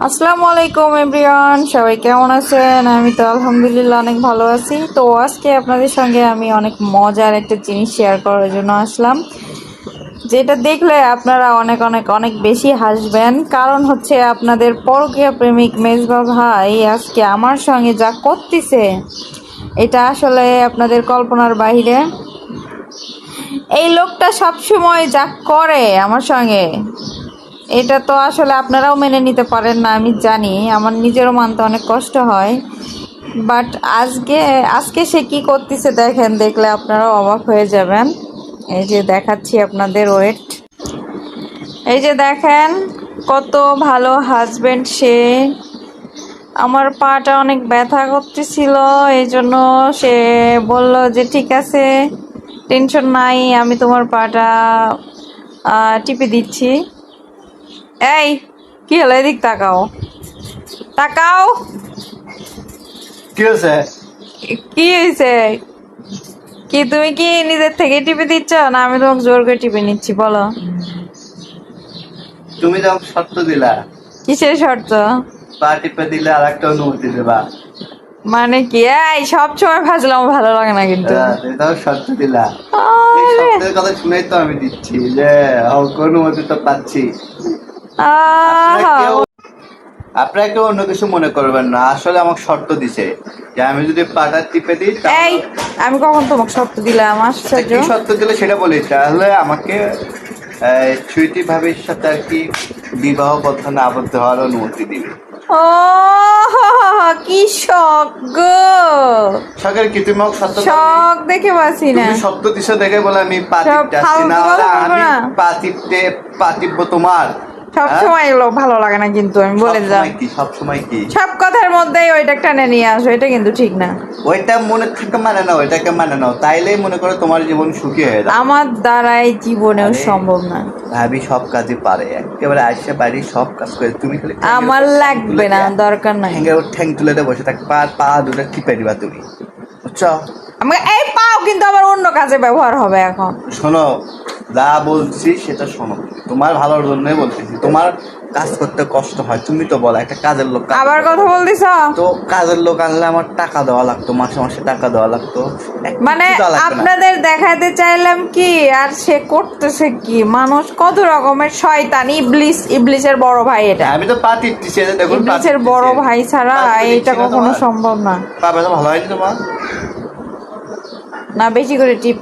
আসসালামু আলাইকুম এভরিওয়ান, সবাই কেমন আছেন? আমি তো আলহামদুলিল্লাহ অনেক ভালো আছি। তো আজকে আপনাদের সঙ্গে আমি অনেক মজার একটা জিনিস শেয়ার করার জন্য আসলাম, যেটা দেখলে আপনারা অনেক অনেক অনেক বেশি হাসবেন। কারণ হচ্ছে আপনাদের পরকীয়া প্রেমিক মেজবা ভাই আজকে আমার সঙ্গে যা করতেছে, এটা আসলে আপনাদের কল্পনার বাইরে। এই লোকটা সবসময় যা করে আমার সঙ্গে, এটা তো আসলে আপনারাও মেনে নিতে পারেন না, আমি জানি। আমার নিজেরও মানতে অনেক কষ্ট হয়। বাট আজকে আজকে সে কি করতেছে দেখেন, দেখলে আপনারাও অবাক হয়ে যাবেন। এই যে দেখাচ্ছি আপনাদের, ওয়েট। এই যে দেখেন, কত ভালো হাজবেন্ড সে। আমার পাটা অনেক ব্যথা করতেছিল, এই জন্য সে বলল যে ঠিক আছে, টেনশন নাই, আমি তোমার পাটা টিপে দিচ্ছি। এই, কি হলো? এদিক তাকাও, তাকাও। কি হয়েছে? কি হয়েছে? কি তুমি কি নিজের থেকে টিপে দিচ্ছ, না আমি তোমাকে জোর করে টিপে নিচ্ছি? বলো। তুমি যখন শর্ত দিলা কিসের শর্ত? পা টিপে দিলে আর একটা অনুমতি দেবা। মানে কি? এই সব সময় ফাজলাম ভালো লাগে না কিন্তু। তুমি তখন শর্ত দিলা, এই আরে, শর্তের কথা শুনেই তো আমি দিচ্ছি যে অনুমতি তো পাচ্ছি। আপনারা আহা, কেউ আপনারা কেউ অন্য কিছু মনে করবেন না, আসলে আমাকে শর্ত দিছে যে আমি যদি পাটা টিপে দিই এই, আমি কখন তোমাকে শর্ত দিলাম? আশ্চর্য। কি শর্ত দিলে সেটা বলি। তাহলে আমাকে সুইটি ভাবির সাথে আর কি বিবাহ বন্ধনে আবদ্ধ হওয়ার অনুমতি দিবে। ও, কি শখ গো! শখের কি? তুমি আমাকে সত্য শখ দেখে বাসি না। তুমি সত্য দিশা দেখে বলে আমি পা সব টিপতে আসছি, না ফালতু হলে কথা বলবো আমি না। পা টিপবো তোমার। সব হ্যাঁ? সময় এগুলো ভালো লাগে না কিন্তু, আমি বলে দিলাম। সব সময় কি সব কথার মধ্যেই ওইটা টেনে নিয়ে আসো, এটা কিন্তু ঠিক না। ওইটা মনে থেকে মানে নাও, ওইটাকে মানে নাও, তাইলেই মনে করো তোমার জীবন সুখী হয়ে যাবে। আমার দ্বারাই জীবনেও আরে, সম্ভব না। ভাবি সব কাজই পারে, একেবারে আসে বাড়ি সব কাজ করে, তুমি খালি আমার লাগবে না, দরকার নাই। ঠ্যাং তুলে দিয়ে বসে থাক, পা দুটো টিপে দিবা তুমি, বুঝছো? আমি এই পাও কিন্তু আবার অন্য কাজে ব্যবহার হবে এখন। শোনো, যা বলছি সেটা শোনো, তোমার ভালোর জন্যই বলতেছি। তোমার কাজ করতে কষ্ট হয়, তুমি তো বলো একটা কাজের লোক আবার কথা বলতেছ? তো কাজের লোক আনলে আমার টাকা দেওয়া লাগতো, মাসে মাসে টাকা দেওয়া লাগতো। মানে কিচ্ছু দেওয়া লাগবে না। আপনাদের দেখাতে চাইলাম কি, আর সে করতেছে কি? মানুষ কত রকমের শয়তান, ইবলিস, ইবলিসের বড় ভাই এটা। আমি তো পা টিপতেছি, এই যে দেখুন পা ইবলিসের টিপতেছি। বড় ভাই ছাড়া পা টিপে এটা দিচ্ছি না কখনো তোমার? সম্ভব না। পা ব্যথা ভালো হয়নি তোমার? না, বেশি করে টিপ।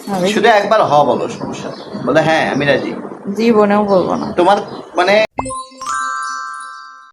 না, বেশি। শুধু একবার বলো, সমস্যা নেই। বলে হ্যাঁ আমি রাজি। জীবনেও বলবো না। তোমার মানে